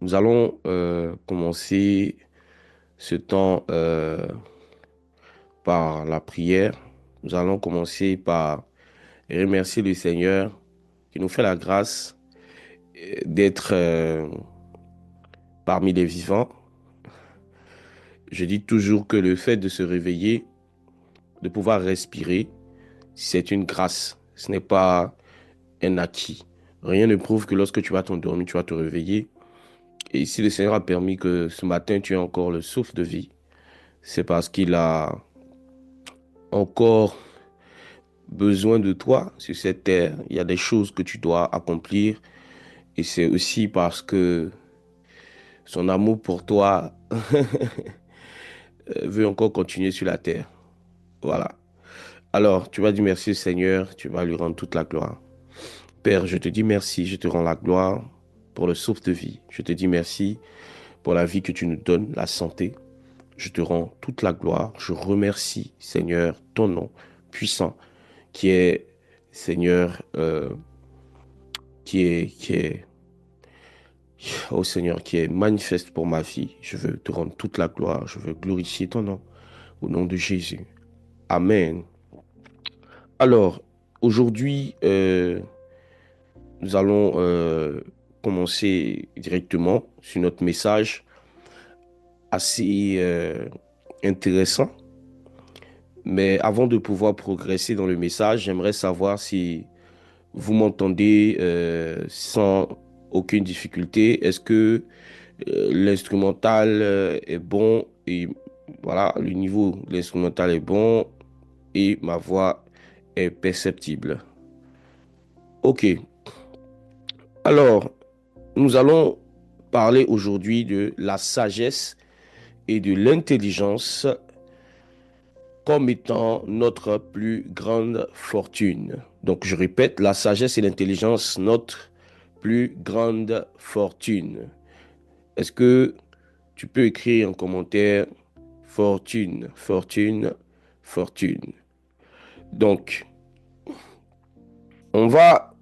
Nous allons commencer ce temps par la prière. Nous allons commencer par remercier le Seigneur qui nous fait la grâce d'être parmi les vivants. Je dis toujours que le fait de se réveiller, de pouvoir respirer, c'est une grâce. Ce n'est pas un acquis. Rien ne prouve que lorsque tu vas t'endormir, tu vas te réveiller. Et si le Seigneur a permis que ce matin, tu aies encore le souffle de vie, c'est parce qu'il a encore besoin de toi sur cette terre. Il y a des choses que tu dois accomplir et c'est aussi parce que son amour pour toi veut encore continuer sur la terre. Voilà. Alors, tu vas dire merci Seigneur, tu vas lui rendre toute la gloire. Père, je te dis merci, je te rends la gloire pour le souffle de vie. Je te dis merci pour la vie que tu nous donnes, la santé. Je te rends toute la gloire. Je remercie Seigneur ton nom puissant qui est Seigneur, qui est ô Seigneur, qui est manifeste pour ma vie. Je veux te rendre toute la gloire. Je veux glorifier ton nom. Au nom de Jésus. Amen. Alors, aujourd'hui, nous allons commencer directement sur notre message assez intéressant. Mais avant de pouvoir progresser dans le message, j'aimerais savoir si vous m'entendez sans aucune difficulté. Est-ce que l'instrumental est bon et voilà, le niveau de l'instrumental est bon et ma voix est perceptible. Ok, alors nous allons parler aujourd'hui de la sagesse et de l'intelligence comme étant notre plus grande fortune. Donc je répète, la sagesse et l'intelligence, notre plus grande fortune. Est-ce que tu peux écrire en commentaire fortune, fortune, fortune. Donc, on va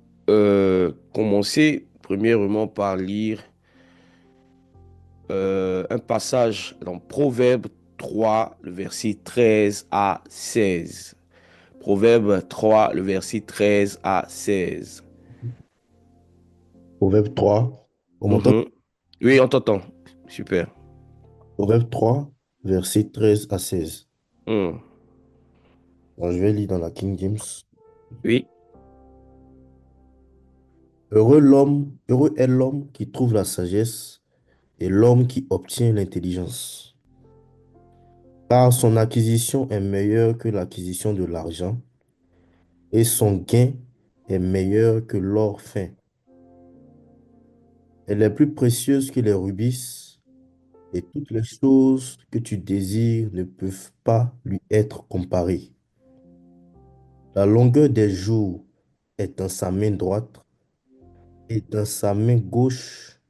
commencer premièrement par lire un passage dans Proverbe 3, le verset 13 à 16. Proverbe 3, le verset 13 à 16. Proverbe 3, on m'entend? Mhm. Oui, on t'entend. Super. Proverbe 3, versets 13 à 16. Mhm. Alors, je vais lire dans la King James. Oui. Heureux est l'homme qui trouve la sagesse et l'homme qui obtient l'intelligence. Car son acquisition est meilleure que l'acquisition de l'argent et son gain est meilleur que l'or fin. Elle est plus précieuse que les rubis et toutes les choses que tu désires ne peuvent pas lui être comparées. La longueur des jours est dans sa main droite et dans sa main gauche,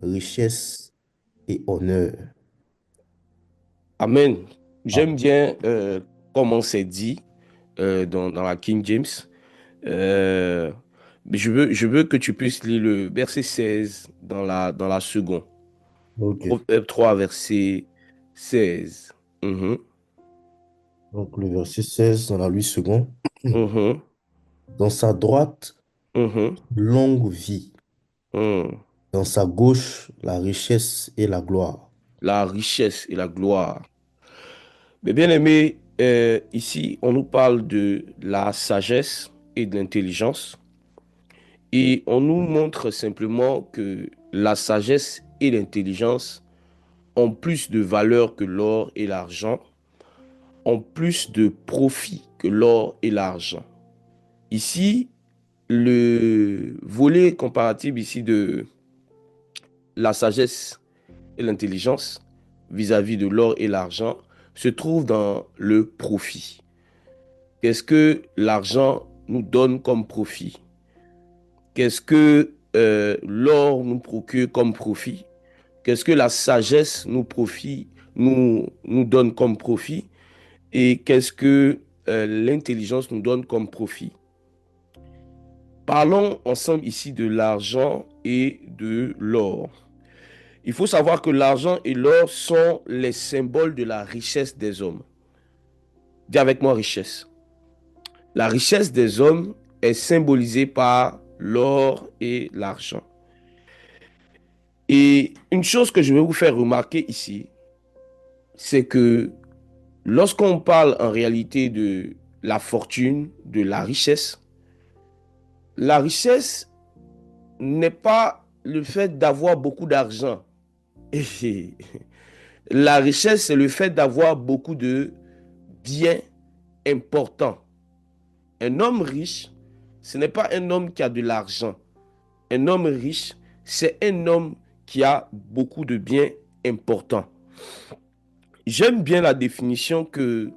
richesse et honneur. Amen. Ah, J'aime bien comment c'est dit dans la King James. Euh, mais je veux que tu puisses lire le verset 16 dans la seconde. ok. Proverbe 3, verset 16. Mhm, Donc le verset 16 dans la 8 secondes. mhm, Dans sa droite, mhm, longue vie. mhm. Dans sa gauche, la richesse et la gloire. La richesse et la gloire. Mais bien aimé, ici, on nous parle de la sagesse et de l'intelligence. Et on nous montre simplement que la sagesse et l'intelligence ont plus de valeur que l'or et l'argent, ont plus de profit que l'or et l'argent. Ici, le volet comparatif ici de la sagesse et l'intelligence vis-à-vis de l'or et l'argent se trouve dans le profit. Qu'est-ce que l'argent nous donne comme profit? Qu'est-ce que l'or nous procure comme profit? Qu'est-ce que la sagesse nous donne comme profit? Et qu'est-ce que l'intelligence nous donne comme profit? Parlons ensemble ici de l'argent et de l'or. Il faut savoir que l'argent et l'or sont les symboles de la richesse des hommes. Dis avec moi richesse. La richesse des hommes est symbolisée par l'or et l'argent. Et une chose que je vais vous faire remarquer ici, c'est que lorsqu'on parle en réalité de la fortune, de la richesse n'est pas le fait d'avoir beaucoup d'argent. La richesse, c'est le fait d'avoir beaucoup de biens importants. Un homme riche, ce n'est pas un homme qui a de l'argent. Un homme riche, c'est un homme qui a beaucoup de biens importants. J'aime bien la définition que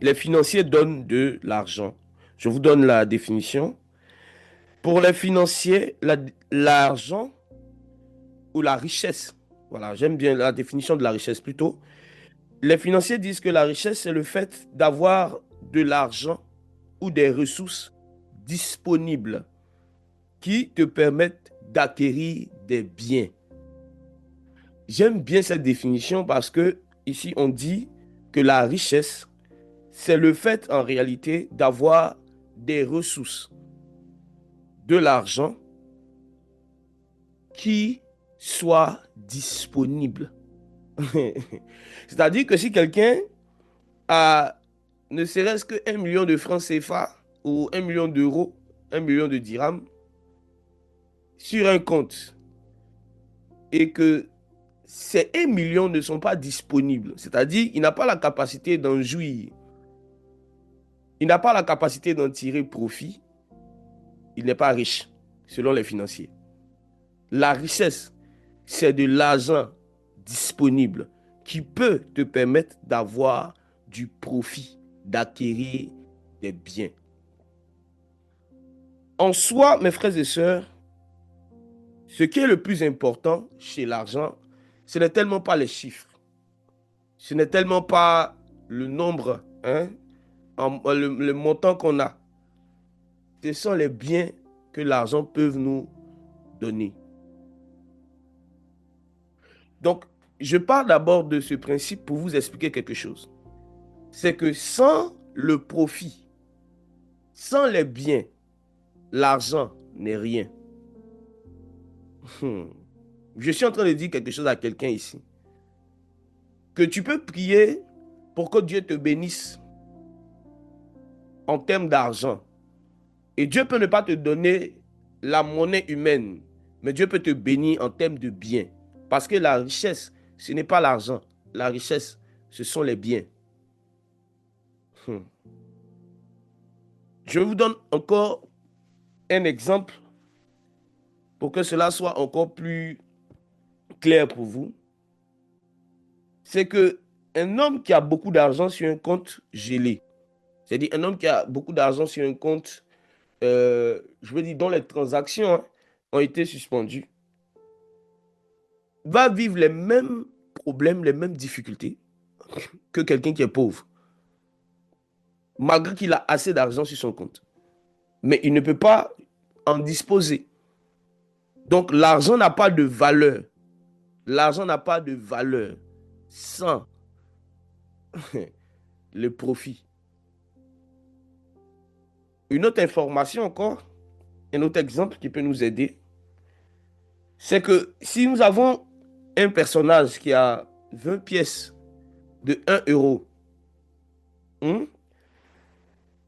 les financiers donnent de l'argent. Je vous donne la définition. Pour les financiers, l'argent ou la richesse, voilà, j'aime bien la définition de la richesse plutôt. Les financiers disent que la richesse, c'est le fait d'avoir de l'argent ou des ressources disponibles qui te permettent d'acquérir des biens. J'aime bien cette définition parce que ici on dit que la richesse, c'est le fait en réalité d'avoir des ressources, de l'argent qui soient disponibles. C'est-à-dire que si quelqu'un a ne serait-ce que 1 million de francs CFA ou 1 million d'euros, 1 million de dirhams sur un compte et que ces 1 million ne sont pas disponibles, c'est-à-dire il n'a pas la capacité d'en jouir, il n'a pas la capacité d'en tirer profit, il n'est pas riche, selon les financiers. La richesse, c'est de l'argent disponible qui peut te permettre d'avoir du profit, d'acquérir des biens. En soi, mes frères et sœurs, ce qui est le plus important chez l'argent, ce n'est tellement pas les chiffres, ce n'est tellement pas le nombre, hein, le montant qu'on a. Ce sont les biens que l'argent peut nous donner. Donc, je parle d'abord de ce principe pour vous expliquer quelque chose. C'est que sans le profit, sans les biens, l'argent n'est rien. Je suis en train de dire quelque chose à quelqu'un ici. Que tu peux prier pour que Dieu te bénisse en termes d'argent. Et Dieu peut ne pas te donner la monnaie humaine, mais Dieu peut te bénir en termes de biens. Parce que la richesse, ce n'est pas l'argent. La richesse, ce sont les biens. Je vous donne encore un exemple pour que cela soit encore plus clair pour vous. C'est que un homme qui a beaucoup d'argent sur un compte gelé, c'est-à-dire un homme qui a beaucoup d'argent sur un compte, je veux dire, dont les transactions, hein, ont été suspendues, va vivre les mêmes problèmes, les mêmes difficultés que quelqu'un qui est pauvre, malgré qu'il a assez d'argent sur son compte. Mais il ne peut pas en disposer. Donc l'argent n'a pas de valeur. L'argent n'a pas de valeur sans le profit. Une autre information encore, un autre exemple qui peut nous aider, c'est que si nous avons un personnage qui a 20 pièces de 1 euro,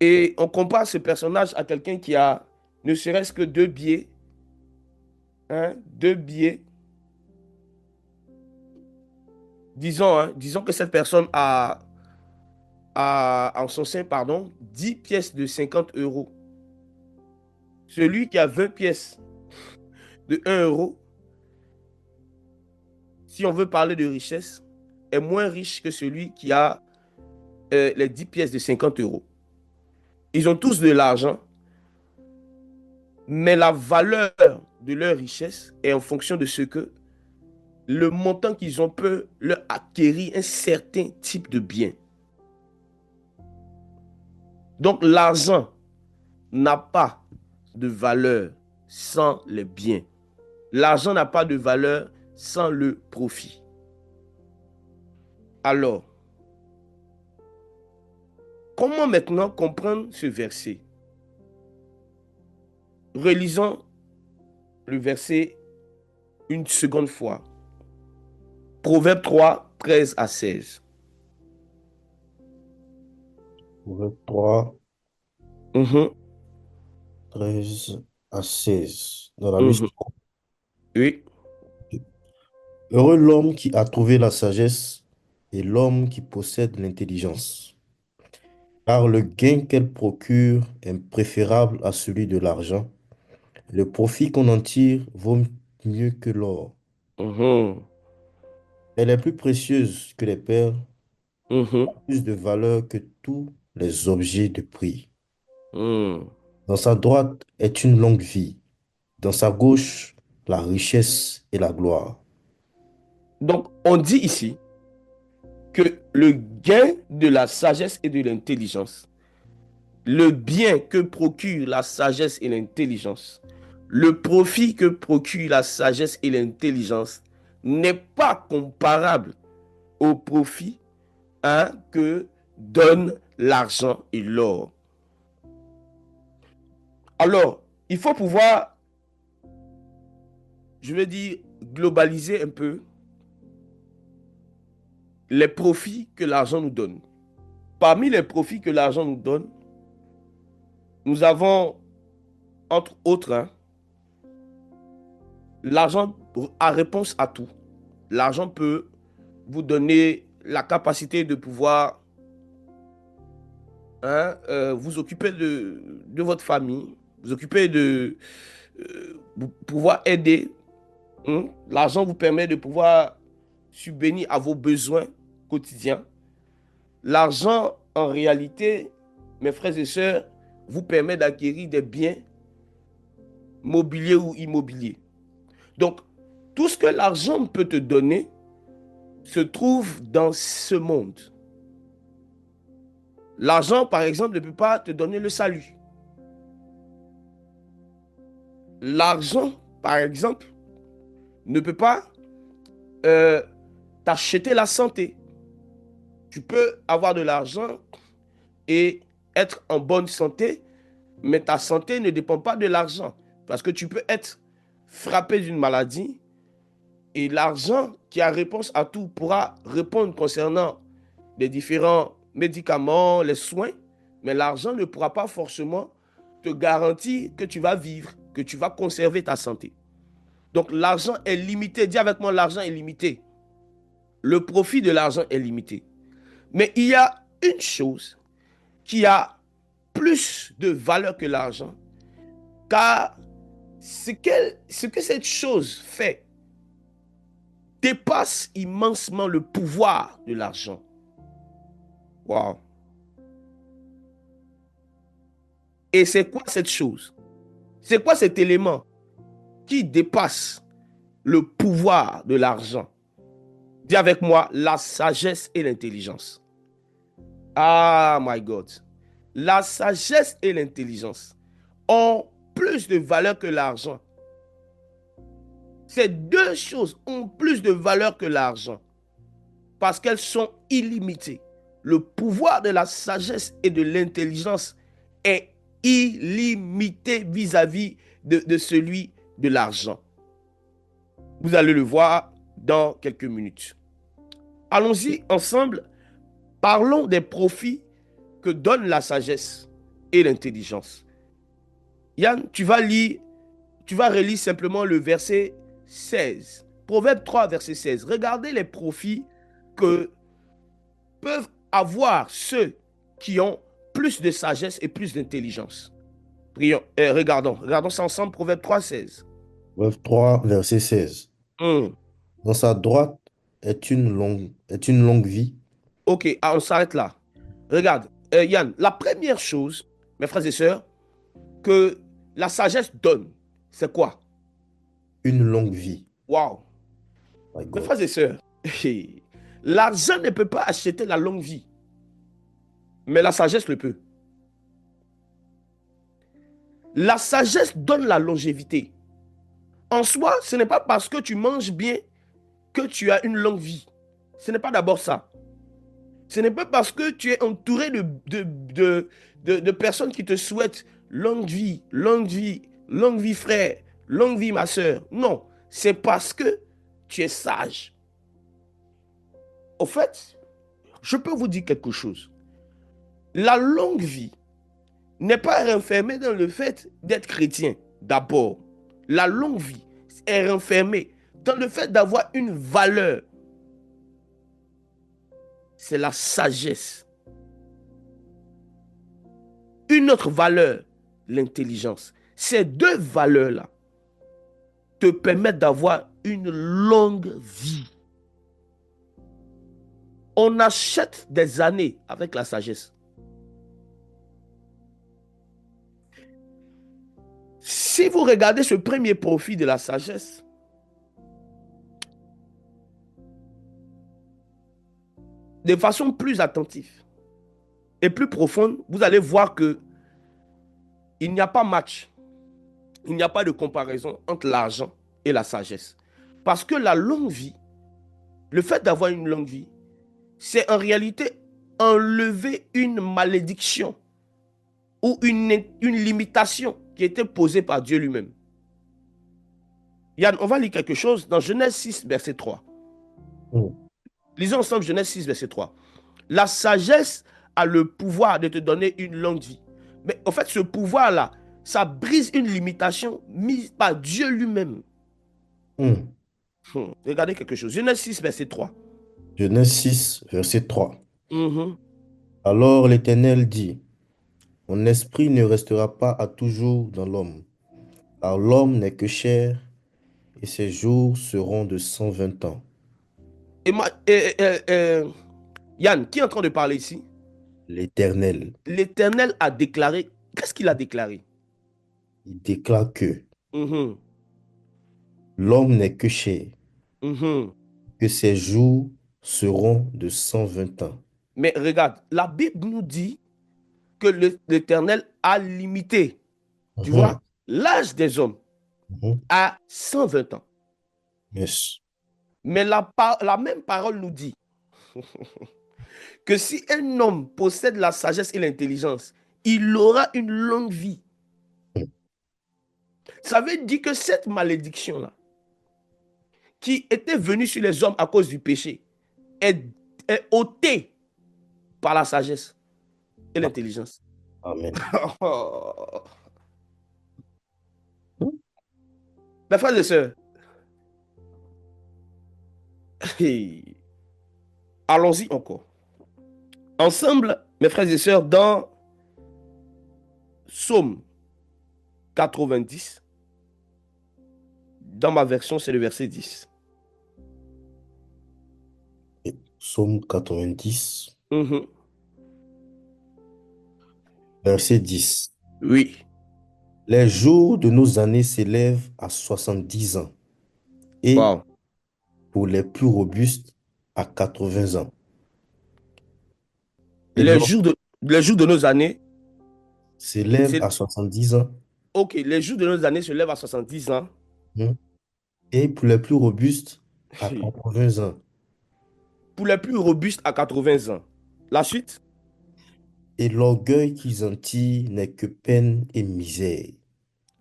et on compare ce personnage à quelqu'un qui a ne serait-ce que 2 billets, 2 billets, disons que cette personne a en son sein, 10 pièces de 50 euros. Celui qui a 20 pièces de 1 euro, si on veut parler de richesse, est moins riche que celui qui a les 10 pièces de 50 euros. Ils ont tous de l'argent, mais la valeur de leur richesse est en fonction de ce que le montant qu'ils ont peut leur acquérir un certain type de bien. Donc l'argent n'a pas de valeur sans les biens. L'argent n'a pas de valeur sans le profit. Alors, comment maintenant comprendre ce verset? Relisons le verset une seconde fois. Proverbe 3, 13 à 16. Proverbe 3, Mhm, 13 à 16. Dans la mhm. mission. Oui. Heureux l'homme qui a trouvé la sagesse et l'homme qui possède l'intelligence. Car le gain qu'elle procure est préférable à celui de l'argent. Le profit qu'on en tire vaut mieux que l'or. Mhm, Elle est plus précieuse que les perles, mhm, plus de valeur que tous les objets de prix. mhm. Dans sa droite est une longue vie, dans sa gauche la richesse et la gloire. Donc, on dit ici que le gain de la sagesse et de l'intelligence, le bien que procure la sagesse et l'intelligence, le profit que procure la sagesse et l'intelligence n'est pas comparable au profit, hein, que donne l'argent et l'or. Alors, il faut pouvoir, je veux dire, globaliser un peu les profits que l'argent nous donne. Parmi les profits que l'argent nous donne, nous avons, entre autres, hein, l'argent a réponse à tout. L'argent peut vous donner la capacité de pouvoir, hein, vous occuper de votre famille, vous occuper de pouvoir aider. Hein. L'argent vous permet de pouvoir subvenir à vos besoins quotidiens. L'argent, en réalité, mes frères et sœurs, vous permet d'acquérir des biens mobiliers ou immobiliers. Donc, tout ce que l'argent peut te donner se trouve dans ce monde. L'argent, par exemple, ne peut pas te donner le salut. L'argent, par exemple, ne peut pas euh, t'acheter la santé. Tu peux avoir de l'argent et être en bonne santé, mais ta santé ne dépend pas de l'argent. Parce que tu peux être frappé d'une maladie et l'argent qui a réponse à tout pourra répondre concernant les différents médicaments, les soins, mais l'argent ne pourra pas forcément te garantir que tu vas vivre, que tu vas conserver ta santé. Donc l'argent est limité. Dis avec moi, l'argent est limité. Le profit de l'argent est limité. Mais il y a une chose qui a plus de valeur que l'argent, car ce que cette chose fait dépasse immensement le pouvoir de l'argent. Wow. Et c'est quoi cette chose? C'est quoi cet élément qui dépasse le pouvoir de l'argent? Dis avec moi, la sagesse et l'intelligence. Ah, my God. La sagesse et l'intelligence ont plus de valeur que l'argent. Ces deux choses ont plus de valeur que l'argent parce qu'elles sont illimitées. Le pouvoir de la sagesse et de l'intelligence est illimité vis-à-vis de celui de l'argent. Vous allez le voir dans quelques minutes. Allons-y ensemble. Parlons des profits que donne la sagesse et l'intelligence. Yann, tu vas relire simplement le verset 16. Proverbe 3, verset 16. Regardez les profits que peuvent avoir ceux qui ont plus de sagesse et plus d'intelligence. Regardons ça ensemble, Proverbe 3, 16. Proverbe 3, verset 16. Hum. Dans sa droite est une longue vie, Ok, on s'arrête là. Regarde, Yann, la première chose, mes frères et sœurs, que la sagesse donne, c'est quoi? une longue vie. Waouh! My Mes God. frères et sœurs, l'argent ne peut pas acheter la longue vie, mais la sagesse le peut. La sagesse donne la longévité. En soi, ce n'est pas parce que tu manges bien que tu as une longue vie. Ce n'est pas d'abord ça. Ce n'est pas parce que tu es entouré de personnes qui te souhaitent longue vie, longue vie, longue vie frère, longue vie ma soeur. Non, c'est parce que tu es sage. Au fait, je peux vous dire quelque chose. La longue vie n'est pas renfermée dans le fait d'être chrétien, d'abord. La longue vie est renfermée dans le fait d'avoir une valeur. C'est la sagesse. Une autre valeur, l'intelligence. Ces deux valeurs-là te permettent d'avoir une longue vie. On achète des années avec la sagesse. Si vous regardez ce premier profit de la sagesse, de façon plus attentive et plus profonde, vous allez voir que il n'y a pas match, il n'y a pas de comparaison entre l'argent et la sagesse. Parce que la longue vie, le fait d'avoir une longue vie, c'est en réalité enlever une malédiction ou une limitation qui était posée par Dieu lui-même. Yann, on va lire quelque chose dans Genèse 6, verset 3. Lisons ensemble Genèse 6, verset 3. La sagesse a le pouvoir de te donner une longue vie. Mais en fait, ce pouvoir-là, ça brise une limitation mise par Dieu lui-même. Regardez quelque chose. Genèse 6, verset 3. Genèse 6, verset 3. Mhm. Alors l'Éternel dit, mon esprit ne restera pas à toujours dans l'homme, car l'homme n'est que chair, et ses jours seront de 120 ans. Yann, qui est en train de parler ici? L'Éternel, L'Éternel a déclaré. Qu'est-ce qu'il a déclaré? il déclare que Mhm. l'homme n'est que chair, Mhm. que ses jours seront de 120 ans. Mais regarde, la Bible nous dit que l'Éternel a limité, tu vois, Mhm, l'âge des hommes mhm. à 120 ans. Yes. Mais la même parole nous dit que si un homme possède la sagesse et l'intelligence, il aura une longue vie. Ça veut dire que cette malédiction-là, qui était venue sur les hommes à cause du péché, est, est ôtée par la sagesse et l'intelligence. Amen. Mes frères et sœurs, allons-y encore. Ensemble, mes frères et sœurs, dans Psaume 90, dans ma version, c'est le verset 10. Et Psaume 90, Mhm. verset 10. Oui. Les jours de nos années s'élèvent à 70 ans, et Wow. pour les plus robustes, à 80 ans. Et Les l'homme jours de, les jours de nos années, s'élève c'est, à 70 ans, ok, les jours de nos années se lèvent à 70 ans. hein, et pour les plus robustes, à 80 ans. Pour les plus robustes, à 80 ans. La suite? Et l'orgueil qu'ils en tirent n'est que peine et misère,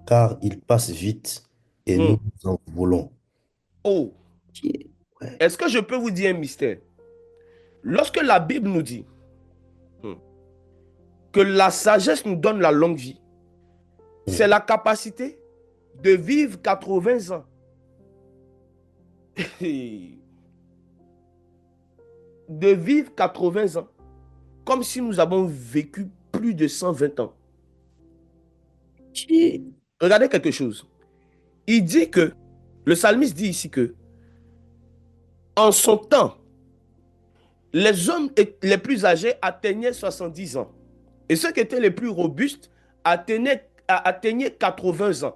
car il passe vite et nous Hmm. nous envolons. Oh, Ouais. est-ce que je peux vous dire un mystère? Lorsque la Bible nous dit hmm, que la sagesse nous donne la longue vie, c'est Mm. la capacité de vivre 80 ans. De vivre 80 ans. Comme si nous avons vécu plus de 120 ans. Regardez quelque chose. Il dit que, le psalmiste dit ici que, en son temps, les hommes les plus âgés atteignaient 70 ans. Et ceux qui étaient les plus robustes atteignaient 80 ans.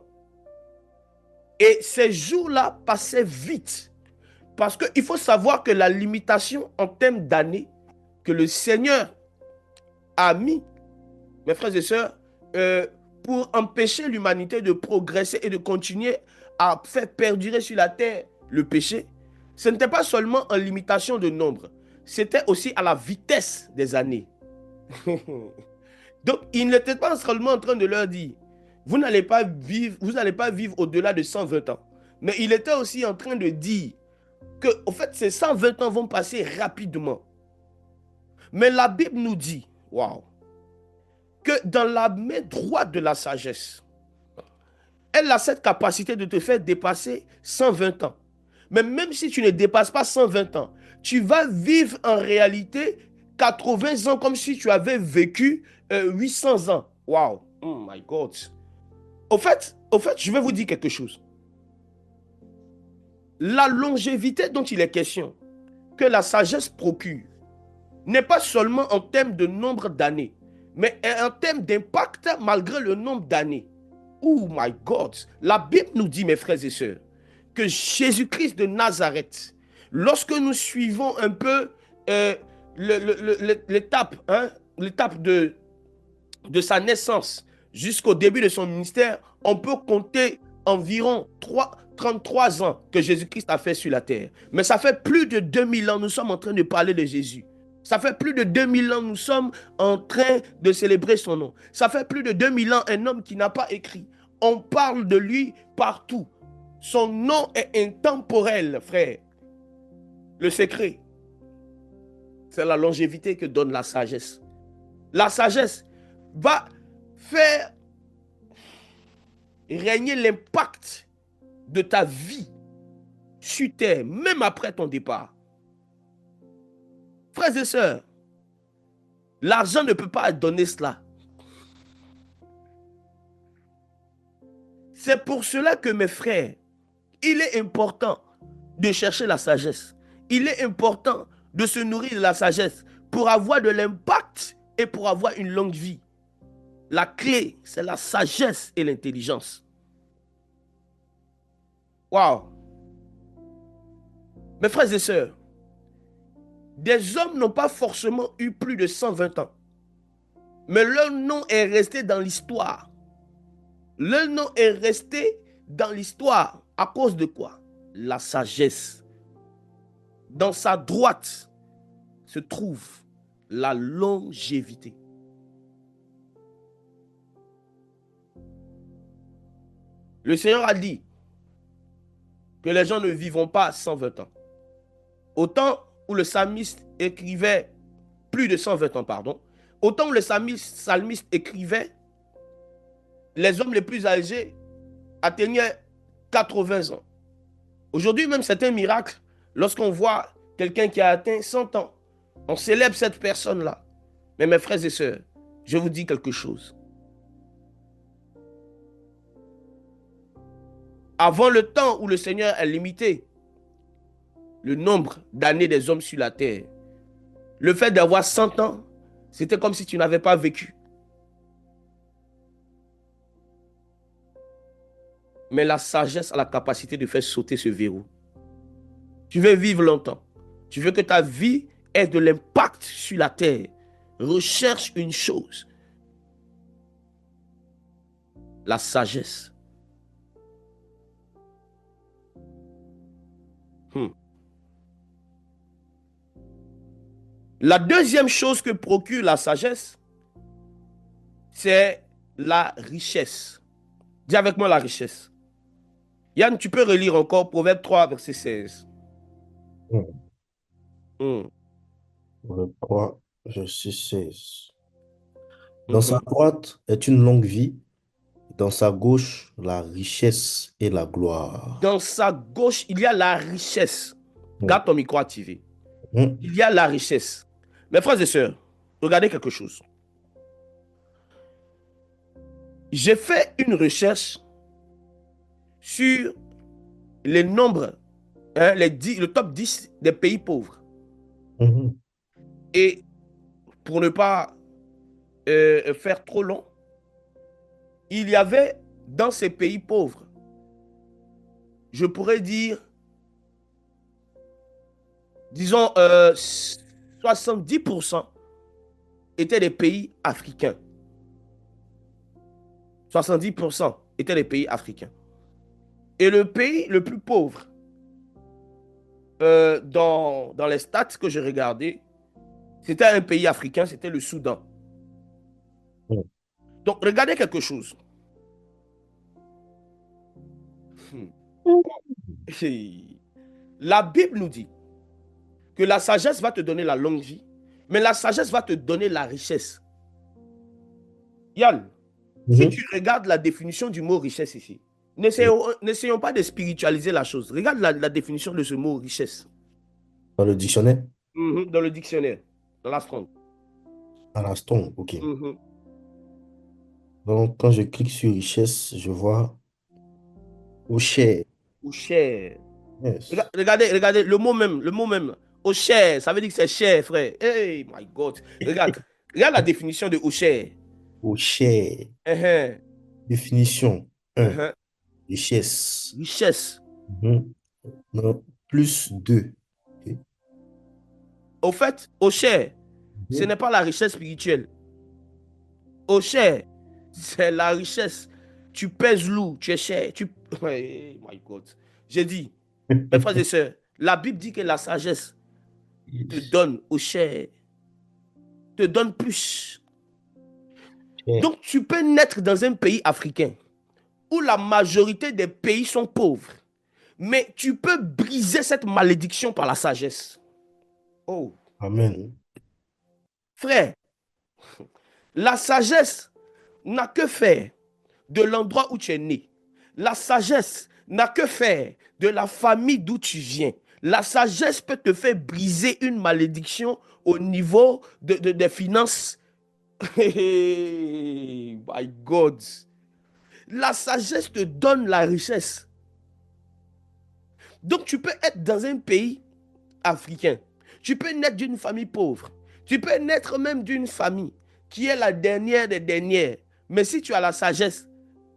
Et ces jours-là passaient vite. Parce qu'il faut savoir que la limitation en termes d'années que le Seigneur a mis, mes frères et sœurs, pour empêcher l'humanité de progresser et de continuer à faire perdurer sur la terre le péché, ce n'était pas seulement en limitation de nombre, c'était aussi à la vitesse des années. Donc, il n'était pas seulement en train de leur dire, vous n'allez pas vivre au-delà de 120 ans. Mais il était aussi en train de dire que, au fait, ces 120 ans vont passer rapidement. Mais la Bible nous dit, waouh, que dans la main droite de la sagesse, elle a cette capacité de te faire dépasser 120 ans. Mais même si tu ne dépasses pas 120 ans, tu vas vivre en réalité 80 ans comme si tu avais vécu 800 ans. Wow. Oh my God. Au fait, je vais vous dire quelque chose. La longévité dont il est question, que la sagesse procure, n'est pas seulement en termes de nombre d'années, mais en termes d'impact malgré le nombre d'années. Oh my God. La Bible nous dit, mes frères et sœurs, que Jésus-Christ de Nazareth, lorsque nous suivons un peu euh, l'étape de sa naissance jusqu'au début de son ministère, on peut compter environ 33 ans que Jésus-Christ a fait sur la terre. Mais ça fait plus de 2000 ans, nous sommes en train de parler de Jésus. Ça fait plus de 2000 ans, nous sommes en train de célébrer son nom. Ça fait plus de 2000 ans, un homme qui n'a pas écrit. On parle de lui partout. Son nom est intemporel, frère. Le secret, c'est la longévité que donne la sagesse. La sagesse va faire régner l'impact de ta vie sur terre, même après ton départ. Frères et sœurs, l'argent ne peut pas donner cela. C'est pour cela que mes frères, il est important de chercher la sagesse. Il est important de se nourrir de la sagesse pour avoir de l'impact et pour avoir une longue vie. La clé, c'est la sagesse et l'intelligence. Waouh! Mes frères et sœurs, des hommes n'ont pas forcément eu plus de 120 ans. Mais leur nom est resté dans l'histoire. Leur nom est resté dans l'histoire. À cause de quoi? La sagesse. Dans sa droite se trouve la longévité. Le Seigneur a dit que les gens ne vivront pas 120 ans. Au temps où le psalmiste écrivait, plus de 120 ans, pardon, au temps où le psalmiste écrivait, les hommes les plus âgés atteignaient 80 ans. Aujourd'hui même, c'est un miracle lorsqu'on voit quelqu'un qui a atteint 100 ans. On célèbre cette personne-là. Mais mes frères et sœurs, je vous dis quelque chose. Avant le temps où le Seigneur a limité le nombre d'années des hommes sur la terre, le fait d'avoir 100 ans, c'était comme si tu n'avais pas vécu. Mais la sagesse a la capacité de faire sauter ce verrou. Tu veux vivre longtemps. Tu veux que ta vie ait de l'impact sur la terre. Recherche une chose. La sagesse. La deuxième chose que procure la sagesse, c'est la richesse. Dis avec moi la richesse. Yann, tu peux relire encore Proverbe 3, verset 16. Hmm. Hmm. Le 3, verset 16. Dans sa Mhm. droite est une longue vie, dans sa gauche la richesse et la gloire. Dans sa gauche, il y a la richesse. Hmm. Garde ton micro activé. Hmm. Il y a la richesse. Mes frères et sœurs, regardez quelque chose. J'ai fait une recherche sur les nombres, le top 10 des pays pauvres. Mhm. Et pour ne pas faire trop long, il y avait dans ces pays pauvres, je pourrais dire, disons, 70% étaient des pays africains. 70% étaient des pays africains. Et le pays le plus pauvre dans les stats que j'ai regardées, c'était un pays africain, c'était le Soudan. Mm. Donc, regardez quelque chose. Hmm. La Bible nous dit que la sagesse va te donner la longue vie, mais la sagesse va te donner la richesse. Yann, si Mhm. tu regardes la définition du mot richesse ici, Oui. n'essayons pas de spiritualiser la chose. Regarde la définition de ce mot richesse. Dans le dictionnaire, Dans le dictionnaire, dans la Strong. à l'instant, ok. Mhm. Donc, quand je clique sur richesse, je vois au cher. Ou cher. Yes. Regardez, le mot même. Au cher, ça veut dire que c'est cher, frère. Hey, my God. Regarde la définition de au cher. Au cher. Uh-huh, Définition un. uh-huh. Richesse. Richesse. Mhm. Non, plus 2. Ok. Au fait, au cher, ce Mhm. n'est pas la richesse spirituelle. Au cher, c'est la richesse. Tu pèses lourd, tu es cher. Hey, my God. J'ai dit, mes frères et sœurs, la Bible dit que la sagesse te donne au cher, te donne plus. Cher. Donc, tu peux naître dans un pays africain où la majorité des pays sont pauvres, mais tu peux briser cette malédiction par la sagesse. Oh, Amen. frère, la sagesse n'a que faire de l'endroit où tu es né. La sagesse n'a que faire de la famille d'où tu viens. La sagesse peut te faire briser une malédiction au niveau des finances. Hey, my God. La sagesse te donne la richesse. Donc tu peux être dans un pays africain. Tu peux naître d'une famille pauvre. Tu peux naître même d'une famille qui est la dernière des dernières. Mais si tu as la sagesse,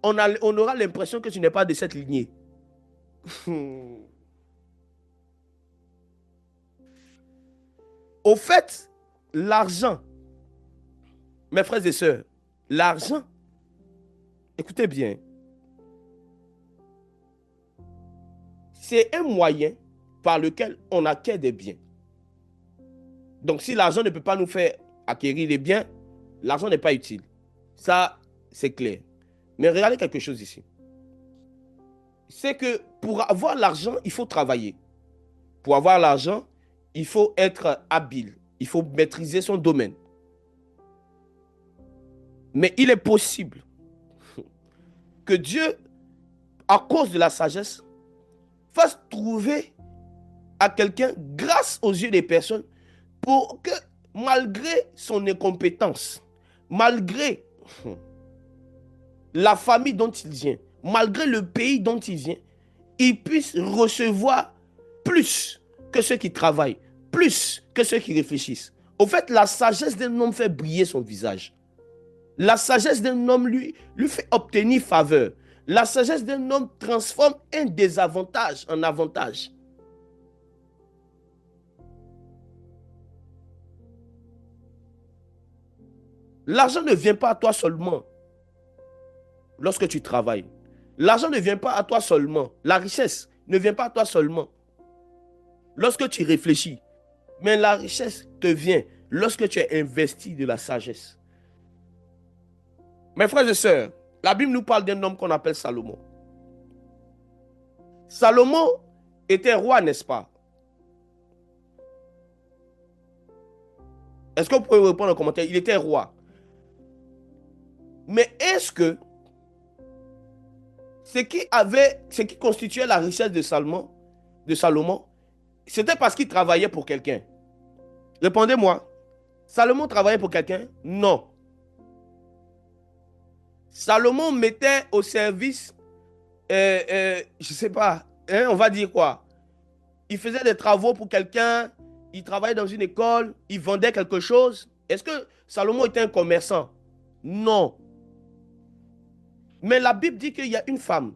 on aura l'impression que tu n'es pas de cette lignée. Au fait, l'argent, mes frères et sœurs, l'argent, écoutez bien, c'est un moyen par lequel on acquiert des biens. Donc, si l'argent ne peut pas nous faire acquérir des biens, l'argent n'est pas utile. Ça, c'est clair. Mais regardez quelque chose ici. C'est que pour avoir l'argent, il faut travailler. Pour avoir l'argent, il faut être habile. Il faut maîtriser son domaine. Mais il est possible que Dieu, à cause de la sagesse, fasse trouver à quelqu'un, grâce aux yeux des personnes, pour que, malgré son incompétence, malgré la famille dont il vient, malgré le pays dont il vient, il puisse recevoir plus que ceux qui travaillent, plus que ceux qui réfléchissent. Au fait, la sagesse d'un homme fait briller son visage. La sagesse d'un homme lui fait obtenir faveur. La sagesse d'un homme transforme un désavantage en avantage. L'argent ne vient pas à toi seulement lorsque tu travailles. L'argent ne vient pas à toi seulement. La richesse ne vient pas à toi seulement lorsque tu réfléchis. Mais la richesse te vient lorsque tu es investi de la sagesse. Mes frères et sœurs, la Bible nous parle d'un homme qu'on appelle Salomon. Salomon était roi, n'est-ce pas? Est-ce que vous pouvez répondre en commentaire? Il était roi. Mais est-ce que ce qui constituait la richesse de Salomon, c'était parce qu'il travaillait pour quelqu'un? Répondez-moi. Salomon travaillait pour quelqu'un? Non. Salomon mettait au service, je ne sais pas, hein, on va dire quoi? Il faisait des travaux pour quelqu'un, il travaillait dans une école, il vendait quelque chose. Est-ce que Salomon était un commerçant? Non. Mais la Bible dit qu'il y a une femme,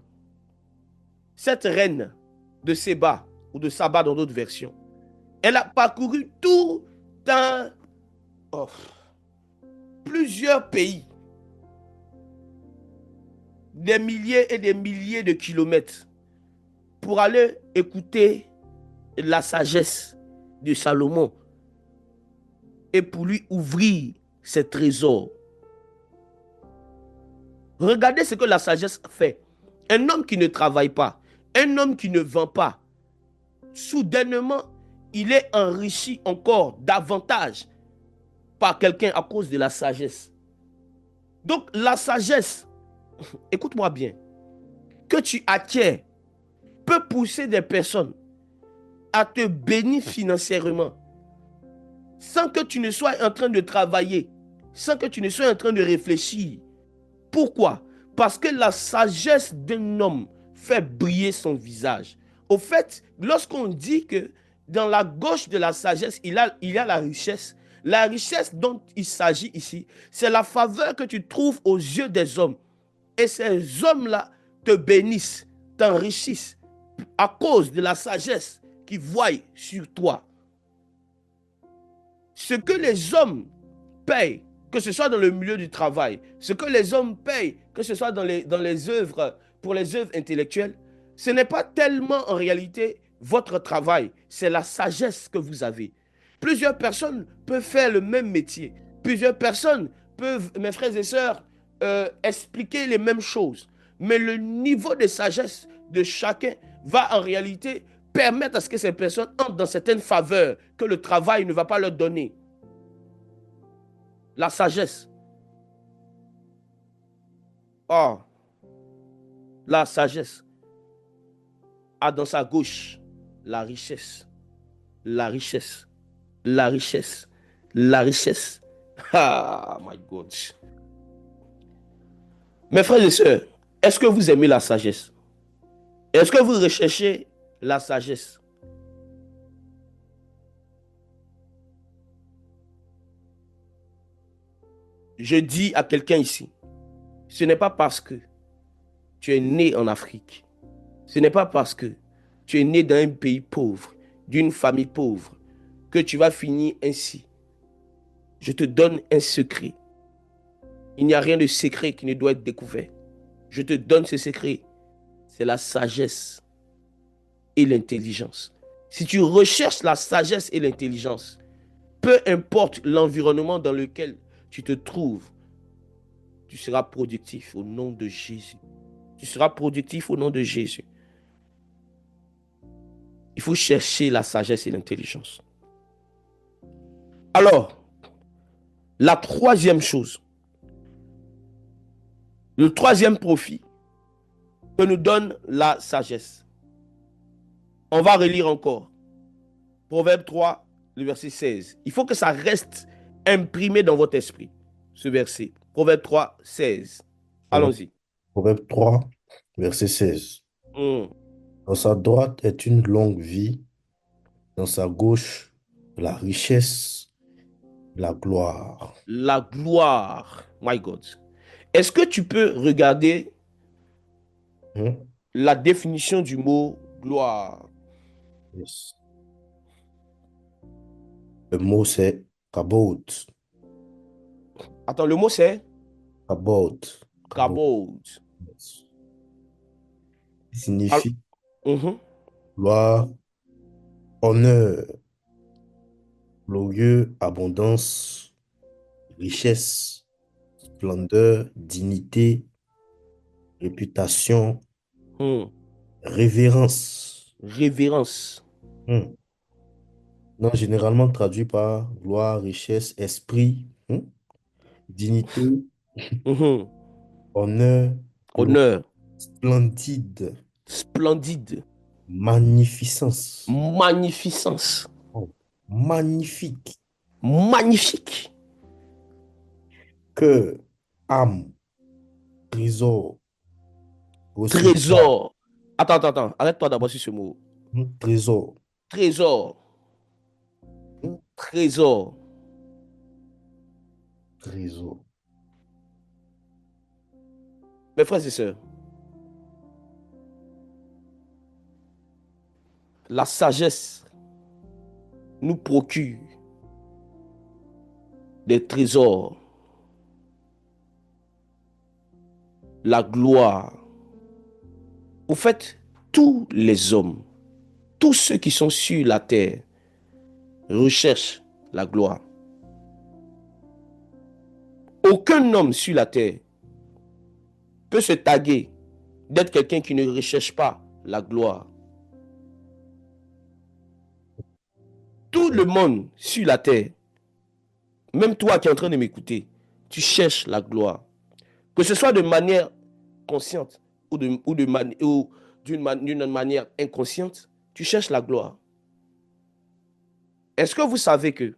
cette reine de Séba, ou de Saba dans d'autres versions. Elle a parcouru tout un, oh, plusieurs pays, des milliers et des milliers de kilomètres pour aller écouter la sagesse de Salomon et pour lui ouvrir ses trésors. Regardez ce que la sagesse fait. Un homme qui ne travaille pas, un homme qui ne vend pas, soudainement, il est enrichi encore davantage par quelqu'un à cause de la sagesse. Donc la sagesse, écoute-moi bien, que tu acquiers peut pousser des personnes à te bénir financièrement sans que tu ne sois en train de travailler, sans que tu ne sois en train de réfléchir. Pourquoi? Parce que la sagesse d'un homme fait briller son visage. Au fait, lorsqu'on dit que dans la gauche de la sagesse, il y a la richesse dont il s'agit ici, c'est la faveur que tu trouves aux yeux des hommes. Et ces hommes-là te bénissent, t'enrichissent à cause de la sagesse qu'ils voient sur toi. Ce que les hommes payent, que ce soit dans le milieu du travail, ce que les hommes payent, que ce soit dans les œuvres, pour les œuvres intellectuelles, ce n'est pas tellement en réalité votre travail, c'est la sagesse que vous avez. Plusieurs personnes peuvent faire le même métier. Plusieurs personnes peuvent, mes frères et sœurs, expliquer les mêmes choses. Mais le niveau de sagesse de chacun va en réalité permettre à ce que ces personnes entrent dans certaines faveurs que le travail ne va pas leur donner. La sagesse. Oh, la sagesse a dans sa gauche la richesse, la richesse, la richesse, la richesse. Ah, my God. Mes frères et sœurs, est-ce que vous aimez la sagesse? Est-ce que vous recherchez la sagesse? Je dis à quelqu'un ici, ce n'est pas parce que tu es né en Afrique, ce n'est pas parce que tu es né dans un pays pauvre, d'une famille pauvre, que tu vas finir ainsi. Je te donne un secret. Il n'y a rien de secret qui ne doit être découvert. Je te donne ce secret. C'est la sagesse et l'intelligence. Si tu recherches la sagesse et l'intelligence, peu importe l'environnement dans lequel tu te trouves, tu seras productif au nom de Jésus. Tu seras productif au nom de Jésus. Il faut chercher la sagesse et l'intelligence. Alors, la troisième chose, le troisième profit que nous donne la sagesse. On va relire encore. Proverbe 3, le verset 16. Il faut que ça reste imprimé dans votre esprit, ce verset. Proverbe 3, 16. Allons-y. Proverbe 3, verset 16. Dans sa droite est une longue vie, dans sa gauche la richesse, la gloire. La gloire. My God. Est-ce que tu peux regarder la définition du mot gloire? Yes. Le mot c'est kabod. Attends, le mot c'est Kabod. kabod. Yes. Il signifie Mhm. gloire, honneur, glorieux, abondance, richesse, splendeur, dignité, réputation, révérence. Révérence. Non, généralement traduit par gloire, richesse, esprit, dignité, Mhm. honneur, gloire, Honneur. splendide, Splendide. magnificence. Magnificence. Oh, magnifique. Magnifique. Cœur, âme, trésor, recevoir, Trésor. Attends. Arrête-toi d'abord sur ce mot. trésor, Trésor. Trésor. trésor. Mes frères et sœurs, la sagesse nous procure des trésors, la gloire. Au fait, tous les hommes tous ceux qui sont sur la terre recherchent la gloire. Aucun homme sur la terre peut se taguer d'être quelqu'un qui ne recherche pas la gloire. Tout le monde sur la terre, même toi qui es en train de m'écouter, tu cherches la gloire. Que ce soit de manière consciente ou d'une manière inconsciente, tu cherches la gloire. Est-ce que vous savez que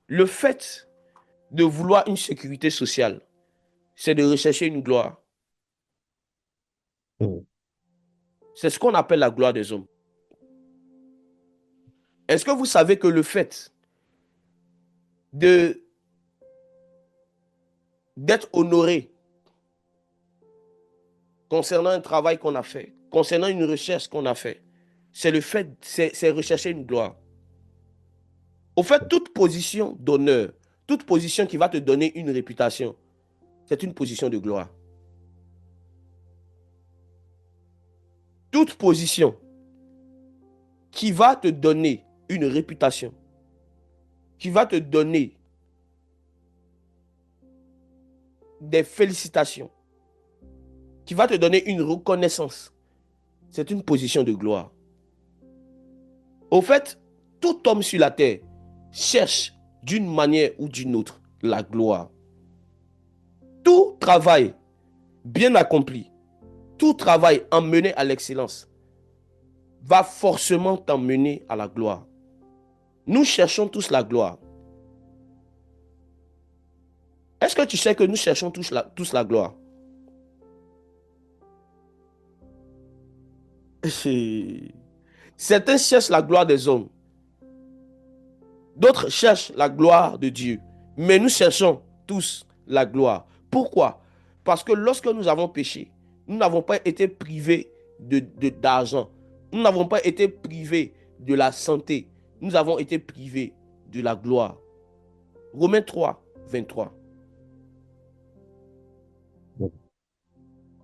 le fait de vouloir une sécurité sociale, c'est de rechercher une gloire? Mm. C'est ce qu'on appelle la gloire des hommes. Est-ce que vous savez que le fait de d'être honoré concernant un travail qu'on a fait, concernant une recherche qu'on a fait, c'est rechercher une gloire. Au fait, toute position d'honneur, toute position qui va te donner une réputation, c'est une position de gloire. Toute position qui va te donner une réputation, qui va te donner des félicitations, qui va te donner une reconnaissance, c'est une position de gloire. Au fait, tout homme sur la terre cherche d'une manière ou d'une autre la gloire. Tout travail bien accompli, tout travail emmené à l'excellence va forcément t'emmener à la gloire. Nous cherchons tous la gloire. Est-ce que tu sais que nous cherchons tous la gloire? Certains cherchent la gloire des hommes. D'autres cherchent la gloire de Dieu. Mais nous cherchons tous la gloire. Pourquoi? Parce que lorsque nous avons péché, nous n'avons pas été privés d'argent. Nous n'avons pas été privés de la santé. Nous avons été privés de la gloire. Romains 3, 23.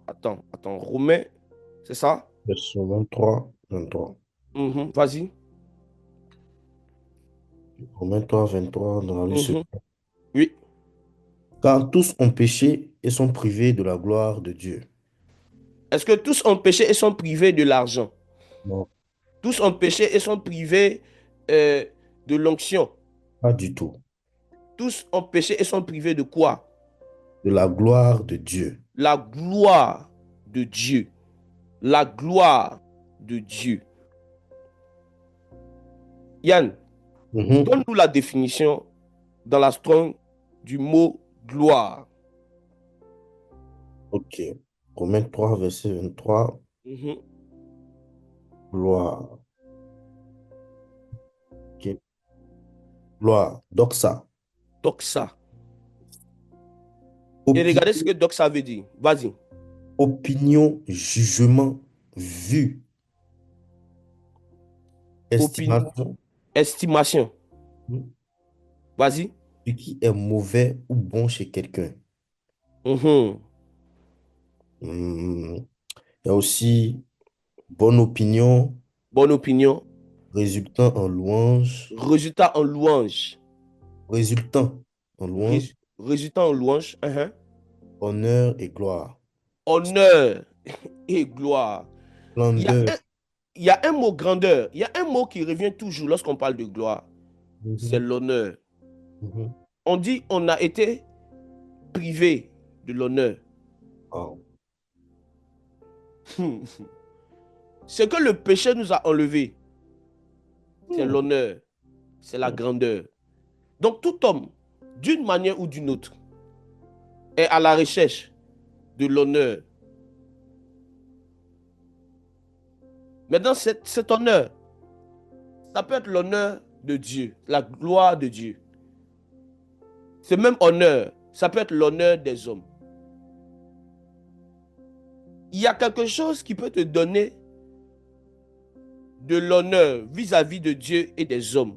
Attends. Romains, c'est ça? Verset 23, 23. Vas-y. Romains 3, 23, dans la liste. Oui. Car tous ont péché et sont privés de la gloire de Dieu. Est-ce que tous ont péché et sont privés de l'argent? Non, Tous ont péché et sont privés euh, de l'onction. pas du tout. Tous ont péché et sont privés de quoi? De la gloire de Dieu. La gloire de Dieu. La gloire de Dieu. Yann, Mhm. donne-nous la définition dans la Strong du mot gloire. Ok. Romains 3, verset 23. Mhm. Gloire. Ok. Gloire. Doxa. Doxa. Et regardez ce Opinion, que doxa veut dire. Vas-y. opinion, jugement, vue, Opinion, estimation. estimation. Vas-y. Ce qui est mauvais ou bon chez quelqu'un. Mhm. Hmm. Il y a aussi bonne opinion, Bonne opinion. résultant en louange, Résultat en louange. résultant en louange, Résultat en louange. Mhm. honneur et gloire, Honneur et gloire. Il y a splendeur. un, il y a un mot grandeur. Il y a un mot qui revient toujours lorsqu'on parle de gloire. C'est Mhm, l'honneur. mhm. On dit on a été privé de l'honneur. Wow. Ce que le péché nous a enlevé, c'est Hmm, l'honneur, c'est la hmm. grandeur. Donc tout homme, d'une manière ou d'une autre, est à la recherche de l'honneur. Maintenant, cet honneur, ça peut être l'honneur de Dieu, la gloire de Dieu. Ce même honneur, ça peut être l'honneur des hommes. Il y a quelque chose qui peut te donner de l'honneur vis-à-vis de Dieu et des hommes.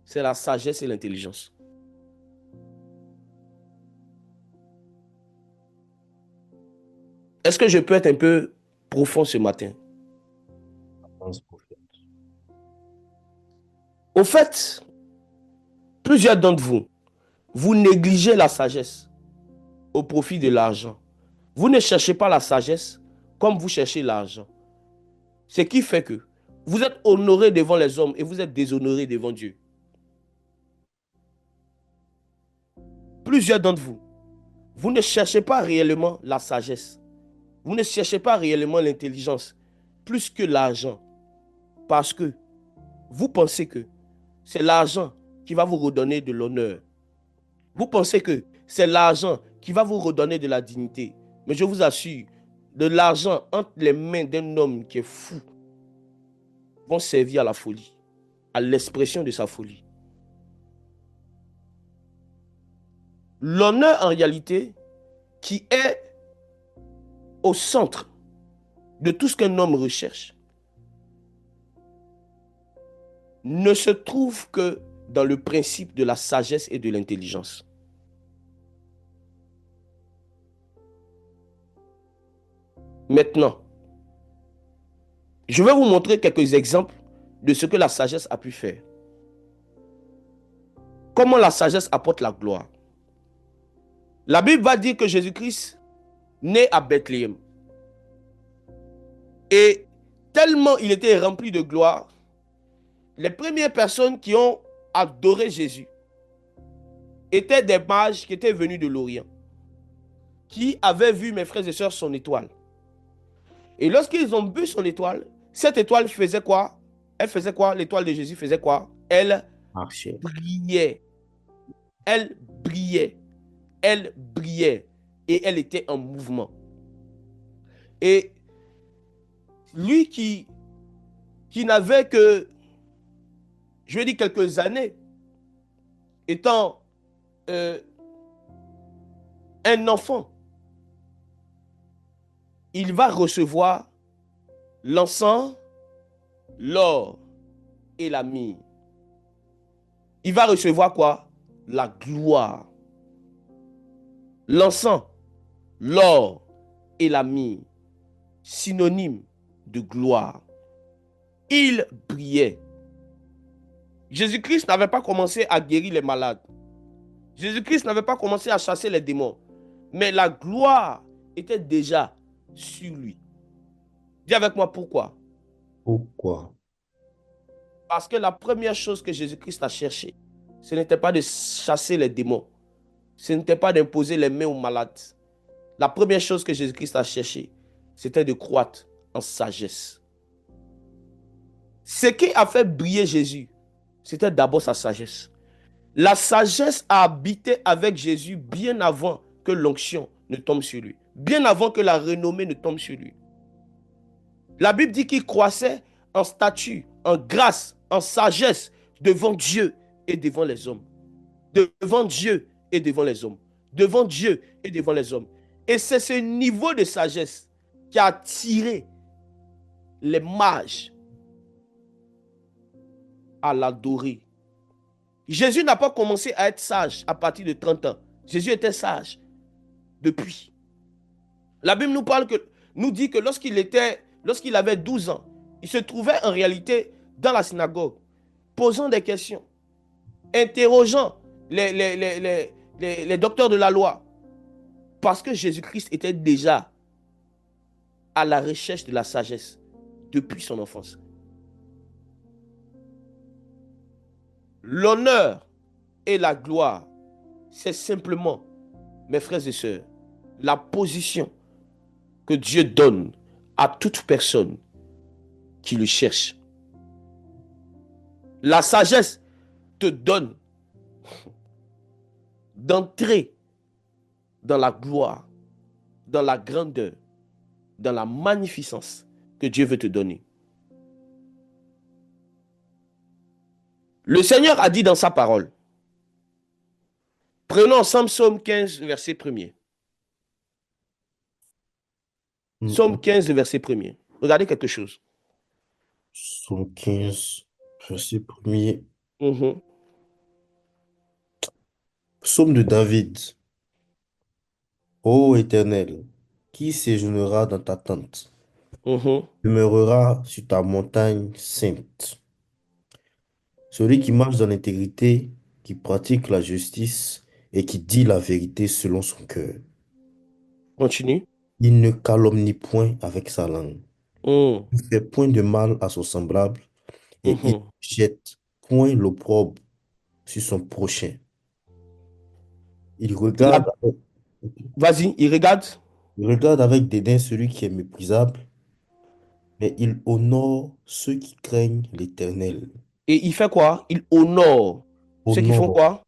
C'est la sagesse et l'intelligence. Est-ce que je peux être un peu profond ce matin? Au fait, plusieurs d'entre vous, vous négligez la sagesse au profit de l'argent. Vous ne cherchez pas la sagesse comme vous cherchez l'argent. Ce qui fait que vous êtes honoré devant les hommes et vous êtes déshonoré devant Dieu. Plusieurs d'entre vous, vous ne cherchez pas réellement la sagesse. Vous ne cherchez pas réellement l'intelligence plus que l'argent. Parce que vous pensez que c'est l'argent qui va vous redonner de l'honneur. Vous pensez que c'est l'argent qui va vous redonner de la dignité. Mais je vous assure, de l'argent entre les mains d'un homme qui est fou vont servir à la folie, à l'expression de sa folie. L'honneur, en réalité, qui est au centre de tout ce qu'un homme recherche, ne se trouve que dans le principe de la sagesse et de l'intelligence. Maintenant, je vais vous montrer quelques exemples de ce que la sagesse a pu faire. Comment la sagesse apporte la gloire. La Bible va dire que Jésus-Christ naît à Bethléem. Et tellement il était rempli de gloire, les premières personnes qui ont adoré Jésus étaient des mages qui étaient venus de l'Orient, qui avaient vu, mes frères et sœurs, son étoile. Et lorsqu'ils ont vu son étoile, cette étoile faisait quoi? Elle faisait quoi? L'étoile de Jésus faisait quoi? Elle Marcher. brillait. Elle brillait. Elle brillait. Et elle était en mouvement. Et lui qui n'avait que, je vais dire, quelques années, étant euh, un enfant, il va recevoir l'encens, l'or et la myrrhe. Il va recevoir quoi? La gloire. L'encens, l'or et la myrrhe, synonyme de gloire. Il brillait. Jésus-Christ n'avait pas commencé à guérir les malades. Jésus-Christ n'avait pas commencé à chasser les démons. Mais la gloire était déjà sur lui. Dis avec moi pourquoi. Pourquoi? Parce que la première chose que Jésus-Christ a cherché, ce n'était pas de chasser les démons. Ce n'était pas d'imposer les mains aux malades. La première chose que Jésus-Christ a cherché, c'était de croître en sagesse. Ce qui a fait briller Jésus, c'était d'abord sa sagesse. La sagesse a habité avec Jésus bien avant que l'onction ne tombe sur lui, bien avant que la renommée ne tombe sur lui. La Bible dit qu'il croissait en stature, en grâce, en sagesse devant Dieu et devant les hommes. Devant Dieu et devant les hommes. Devant Dieu et devant les hommes. Et c'est ce niveau de sagesse qui a attiré les mages à l'adorer. Jésus n'a pas commencé à être sage à partir de 30 ans. Jésus était sage depuis. La Bible nous dit que lorsqu'il avait 12 ans, il se trouvait en réalité dans la synagogue, posant des questions, interrogeant les docteurs de la loi, parce que Jésus-Christ était déjà à la recherche de la sagesse depuis son enfance. L'honneur et la gloire, c'est simplement, mes frères et sœurs, la position que Dieu donne à toute personne qui le cherche. La sagesse te donne d'entrer dans la gloire, dans la grandeur, dans la magnificence que Dieu veut te donner. Le Seigneur a dit dans sa parole, prenons ensemble Psaume 15, verset 1er. Psaume 15, verset 1er. Regardez quelque chose. Psaume 15, verset 1er. Mhm, Psaume de David. Ô Éternel, qui séjournera dans ta tente, mhm. demeurera sur ta montagne sainte. Celui qui marche dans l'intégrité, qui pratique la justice et qui dit la vérité selon son cœur. Continue. Il ne calomnie point avec sa langue. Hum, Il ne fait point de mal à son semblable et il ne mhm. jette point l'opprobre sur son prochain. Il regarde, La- Vas-y, il regarde il regarde avec dédain celui qui est méprisable, mais il honore ceux qui craignent l'Éternel. et il fait quoi? Il honore. Ceux qui font Honore quoi?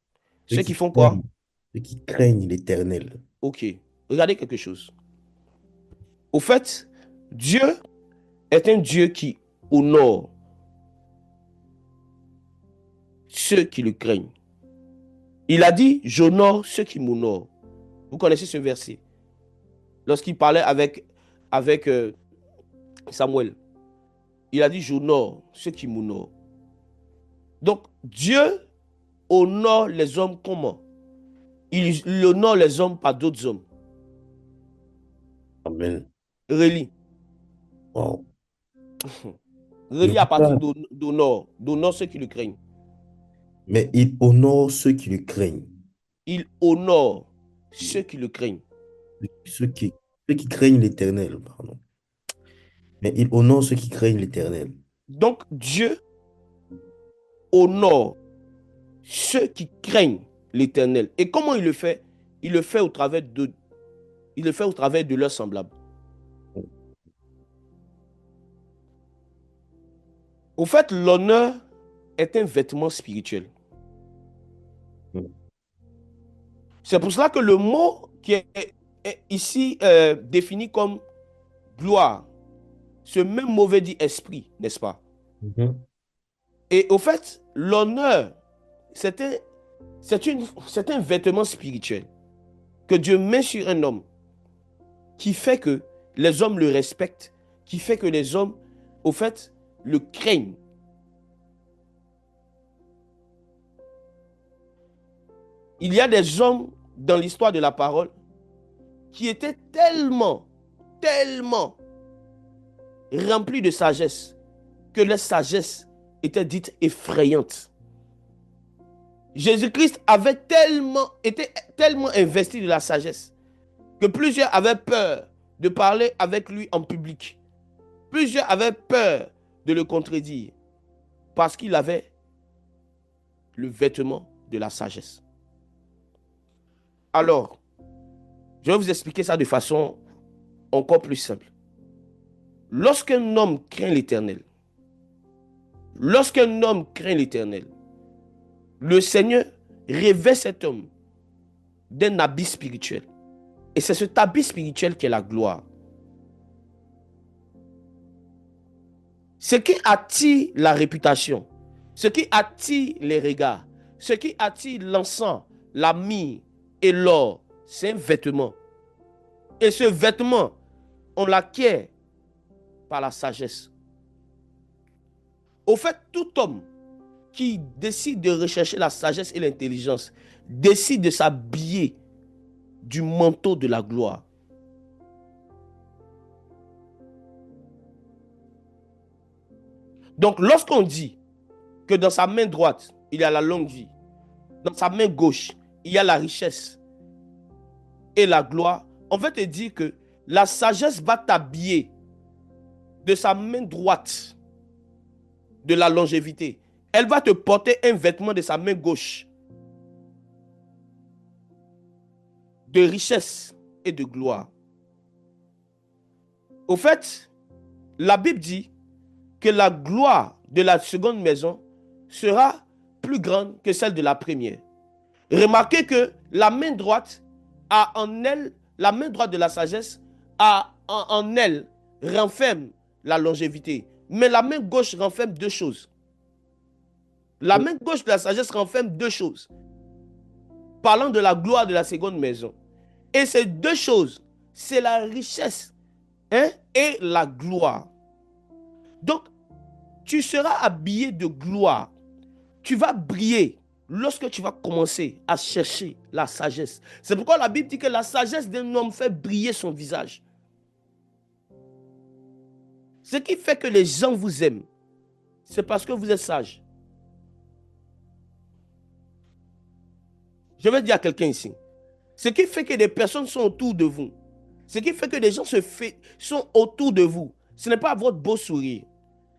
ceux Ceux qui qui font quoi? craignent, ceux qui craignent l'Éternel. Ok. Regardez quelque chose. Au fait, Dieu est un Dieu qui honore ceux qui le craignent. Il a dit, j'honore ceux qui m'honorent. Vous connaissez ce verset. Lorsqu'il parlait avec Samuel, il a dit, j'honore ceux qui m'honorent. Donc, Dieu honore les hommes comment? Il honore les hommes par d'autres hommes. Amen. Relis. Wow. Il Relis à partir regarde, d'honneur. D'honneur ceux qui le craignent. mais il honore ceux qui le craignent. Il honore ceux qui le craignent. Ceux qui, ceux qui craignent l'Éternel, pardon. Mais il honore ceux qui craignent l'Éternel. Donc, Dieu honore ceux qui craignent l'Éternel. Et comment il le fait? Il le fait au travers de leurs semblables. Au fait, l'honneur est un vêtement spirituel. C'est pour cela que le mot qui est ici défini comme gloire, ce même mot veut dire esprit, n'est-ce pas? Mhm. Et au fait, l'honneur, c'est un, c'est un vêtement spirituel que Dieu met sur un homme qui fait que les hommes le respectent, qui fait que les hommes, au fait, le craignent. Il y a des hommes dans l'histoire de la parole qui étaient tellement remplis de sagesse que leur sagesse était dite effrayante. Jésus-Christ était tellement investi de la sagesse que plusieurs avaient peur de parler avec lui en public. Plusieurs avaient peur de le contredire parce qu'il avait le vêtement de la sagesse. Alors, je vais vous expliquer ça de façon encore plus simple. Lorsqu'un homme craint l'Éternel, lorsqu'un homme craint l'Éternel, le Seigneur revêt cet homme d'un habit spirituel. Et c'est cet habit spirituel qui est la gloire. Ce qui attire la réputation, ce qui attire les regards, ce qui attire l'encens, la myrrhe et l'or, c'est un vêtement. Et ce vêtement, on l'acquiert par la sagesse. Au fait, tout homme qui décide de rechercher la sagesse et l'intelligence décide de s'habiller du manteau de la gloire. Donc, lorsqu'on dit que dans sa main droite, il y a la longue vie, dans sa main gauche, il y a la richesse et la gloire, on veut te dire que la sagesse va t'habiller de sa main droite de la longévité. Elle va te porter un vêtement de sa main gauche de richesse et de gloire. Au fait, la Bible dit que la gloire de la seconde maison sera plus grande que celle de la première. Remarquez que la main droite a en elle, la main droite de la sagesse a en elle renferme la longévité. Mais la main gauche renferme deux choses. La main gauche de la sagesse renferme deux choses. Parlant de la gloire de la seconde maison. Et ces deux choses, c'est la richesse, hein, et la gloire. Donc, tu seras habillé de gloire. Tu vas briller lorsque tu vas commencer à chercher la sagesse. C'est pourquoi la Bible dit que la sagesse d'un homme fait briller son visage. Ce qui fait que les gens vous aiment, c'est parce que vous êtes sage. Je vais dire à quelqu'un ici, ce qui fait que des personnes sont autour de vous, ce qui fait que des gens sont autour de vous, ce n'est pas votre beau sourire.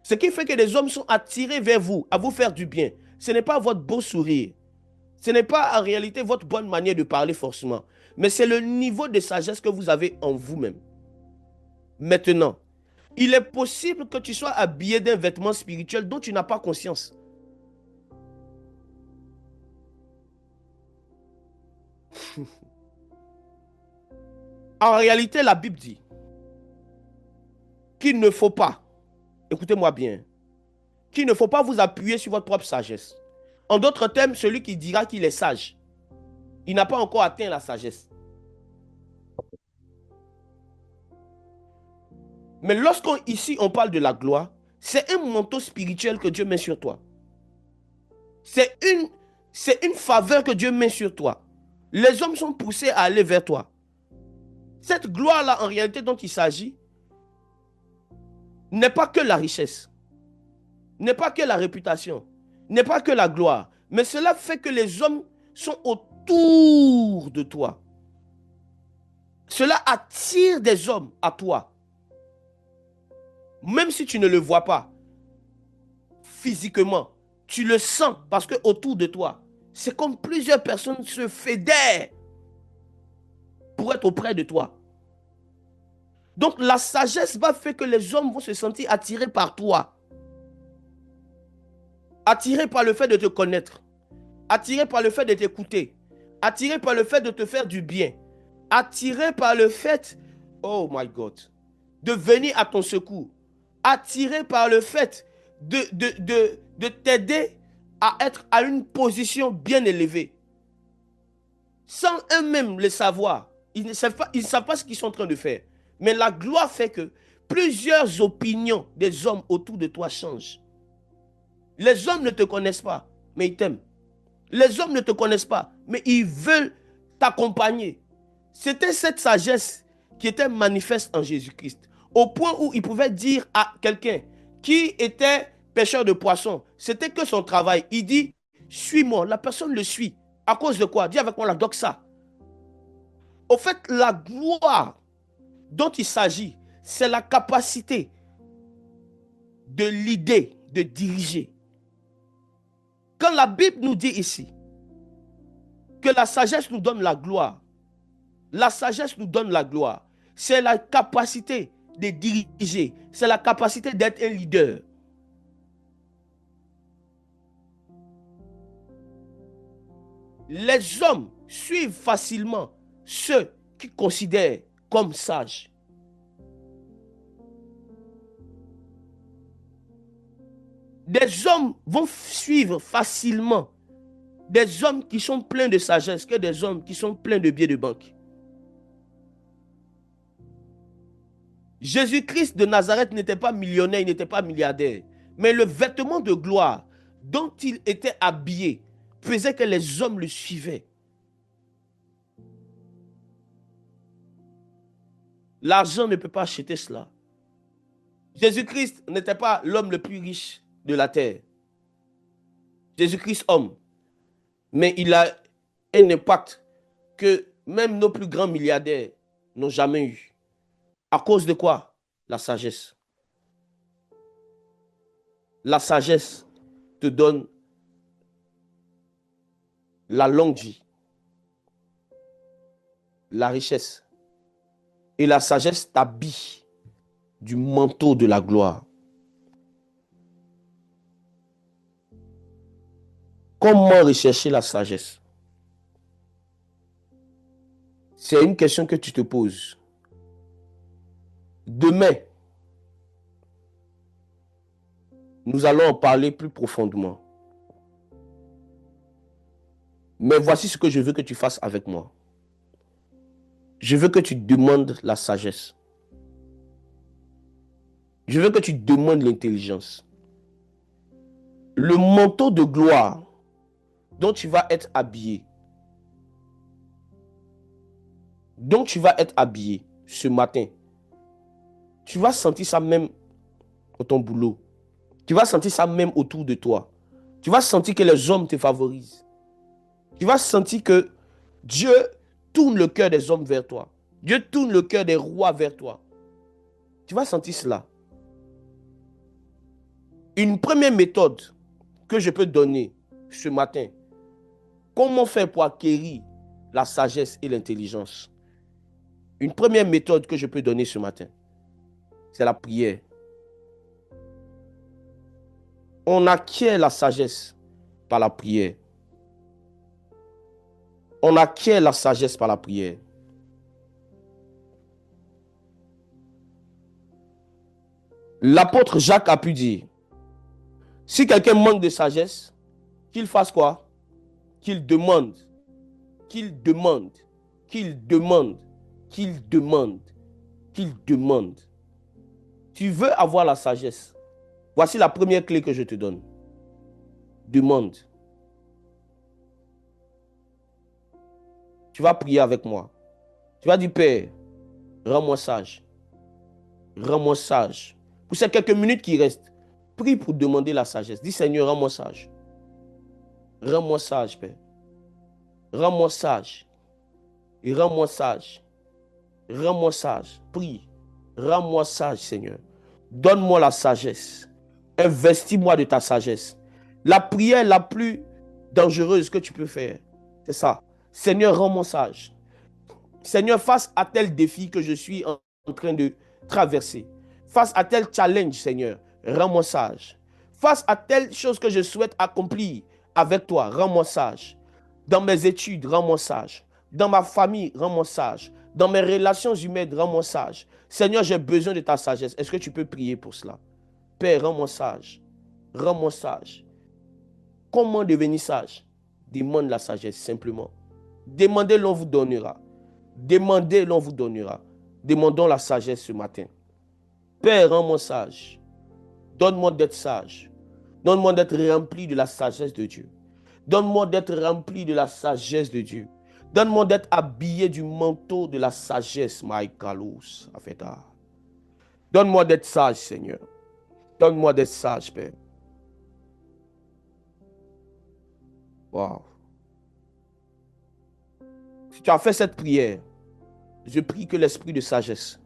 Ce qui fait que des hommes sont attirés vers vous, à vous faire du bien, ce n'est pas votre beau sourire. Ce n'est pas en réalité votre bonne manière de parler forcément, mais c'est le niveau de sagesse que vous avez en vous-même. Maintenant, il est possible que tu sois habillé d'un vêtement spirituel dont tu n'as pas conscience. En réalité, la Bible dit qu'il ne faut pas, écoutez-moi bien, qu'il ne faut pas vous appuyer sur votre propre sagesse. En d'autres termes, celui qui dira qu'il est sage, il n'a pas encore atteint la sagesse. Mais lorsqu'ici on parle de la gloire, c'est un manteau spirituel que Dieu met sur toi. C'est une faveur que Dieu met sur toi. Les hommes sont poussés à aller vers toi. Cette gloire-là, en réalité, dont il s'agit, n'est pas que la richesse, n'est pas que la réputation, n'est pas que la gloire, mais cela fait que les hommes sont autour de toi. Cela attire des hommes à toi. Même si tu ne le vois pas physiquement, tu le sens parce que autour de toi, c'est comme plusieurs personnes se fédèrent pour être auprès de toi. Donc la sagesse va faire que les hommes vont se sentir attirés par toi. Attirés par le fait de te connaître. Attirés par le fait de t'écouter. Attirés par le fait de te faire du bien. Attirés par le fait, oh my God, de venir à ton secours. Attirés par le fait de t'aider à être à une position bien élevée. Sans eux-mêmes le savoir. Ils ne savent pas ce qu'ils sont en train de faire. Mais la gloire fait que plusieurs opinions des hommes autour de toi changent. Les hommes ne te connaissent pas, mais ils t'aiment. Les hommes ne te connaissent pas, mais ils veulent t'accompagner. C'était cette sagesse qui était manifeste en Jésus-Christ. Au point où il pouvait dire à quelqu'un qui était pêcheur de poissons, c'était que son travail. Il dit, suis-moi. La personne le suit. À cause de quoi? Dis avec moi la doxa. Au fait, la gloire dont il s'agit, c'est la capacité de l'idée, de diriger. Quand la Bible nous dit ici que la sagesse nous donne la gloire, la sagesse nous donne la gloire, c'est la capacité de diriger, c'est la capacité d'être un leader. Les hommes suivent facilement ceux qui considèrent comme sages. Des hommes vont suivre facilement des hommes qui sont pleins de sagesse que des hommes qui sont pleins de billets de banque. Jésus-Christ de Nazareth n'était pas millionnaire, il n'était pas milliardaire. Mais le vêtement de gloire dont il était habillé faisait que les hommes le suivaient. L'argent ne peut pas acheter cela. Jésus-Christ n'était pas l'homme le plus riche de la terre. Jésus-Christ homme. Mais il a un impact que même nos plus grands milliardaires n'ont jamais eu. À cause de quoi? La sagesse. La sagesse te donne la longue vie, la richesse. Et la sagesse t'habille du manteau de la gloire. Comment rechercher la sagesse? C'est une question que tu te poses. Demain, nous allons en parler plus profondément. Mais voici ce que je veux que tu fasses avec moi. Je veux que tu demandes la sagesse. Je veux que tu demandes l'intelligence. Le manteau de gloire dont tu vas être habillé, ce matin, tu vas sentir ça même dans ton boulot. Tu vas sentir ça même autour de toi. Tu vas sentir que les hommes te favorisent. Tu vas sentir que Dieu tourne le cœur des hommes vers toi. Dieu tourne le cœur des rois vers toi. Tu vas sentir cela. Une première méthode que je peux donner ce matin, comment faire pour acquérir la sagesse et l'intelligence? Une première méthode que je peux donner ce matin, c'est la prière. On acquiert la sagesse par la prière. On acquiert la sagesse par la prière. L'apôtre Jacques a pu dire, si quelqu'un manque de sagesse, qu'il fasse quoi? Qu'il demande, qu'il demande, qu'il demande, qu'il demande, qu'il demande. Tu veux avoir la sagesse. Voici la première clé que je te donne. Demande. Tu vas prier avec moi. Tu vas dire, Père, rends-moi sage. Rends-moi sage. Pour ces quelques minutes qui restent, prie pour demander la sagesse. Dis, Seigneur, rends-moi sage. Rends-moi sage, Père. Rends-moi sage. Et rends-moi sage. Rends-moi sage. Prie. Rends-moi sage, Seigneur. Donne-moi la sagesse. Investis-moi de ta sagesse. La prière la plus dangereuse que tu peux faire, c'est ça. Seigneur, rends-moi sage. Seigneur, face à tel défi que je suis en train de traverser, face à tel challenge, Seigneur, rends-moi sage. Face à telle chose que je souhaite accomplir avec toi, rends-moi sage. Dans mes études, rends-moi sage. Dans ma famille, rends-moi sage. Dans mes relations humaines, rends-moi sage. Seigneur, j'ai besoin de ta sagesse. Est-ce que tu peux prier pour cela? Père, rends-moi sage. Rends-moi sage. Comment devenir sage? Demande la sagesse simplement. Demandez, l'on vous donnera. Demandez, l'on vous donnera. Demandons la sagesse ce matin. Père, rends-moi sage. Donne-moi d'être sage. Donne-moi d'être rempli de la sagesse de Dieu. Donne-moi d'être rempli de la sagesse de Dieu. Donne-moi d'être habillé du manteau de la sagesse, Maïkalous, Afeta. Donne-moi d'être sage, Seigneur. Donne-moi d'être sage, Père. Wow. Si tu as fait cette prière, je prie que l'esprit de sagesse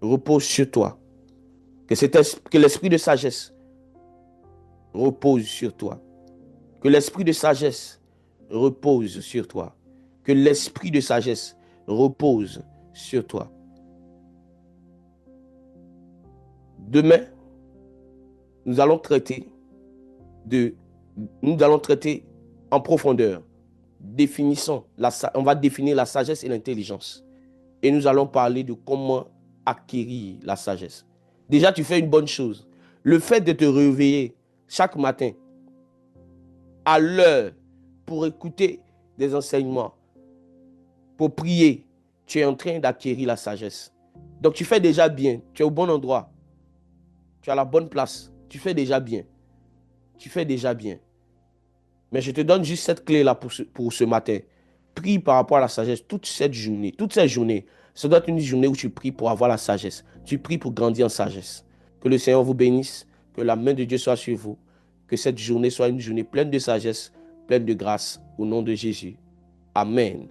repose sur toi. Que l'esprit de sagesse repose sur toi. Que l'esprit de sagesse repose sur toi. Que l'esprit de sagesse repose sur toi. Demain, nous allons traiter en profondeur. On va définir la sagesse et l'intelligence. Et nous allons parler de comment acquérir la sagesse. Déjà, tu fais une bonne chose. Le fait de te réveiller chaque matin à l'heure pour écouter des enseignements, pour prier, tu es en train d'acquérir la sagesse. Donc, tu fais déjà bien. Tu es au bon endroit. Tu es à la bonne place. Tu fais déjà bien. Tu fais déjà bien. Mais je te donne juste cette clé-là pour ce matin. Prie par rapport à la sagesse toute cette journée. Toute cette journée. Ça doit être une journée où tu pries pour avoir la sagesse. Tu pries pour grandir en sagesse. Que le Seigneur vous bénisse. Que la main de Dieu soit sur vous. Que cette journée soit une journée pleine de sagesse, pleine de grâce. Au nom de Jésus. Amen.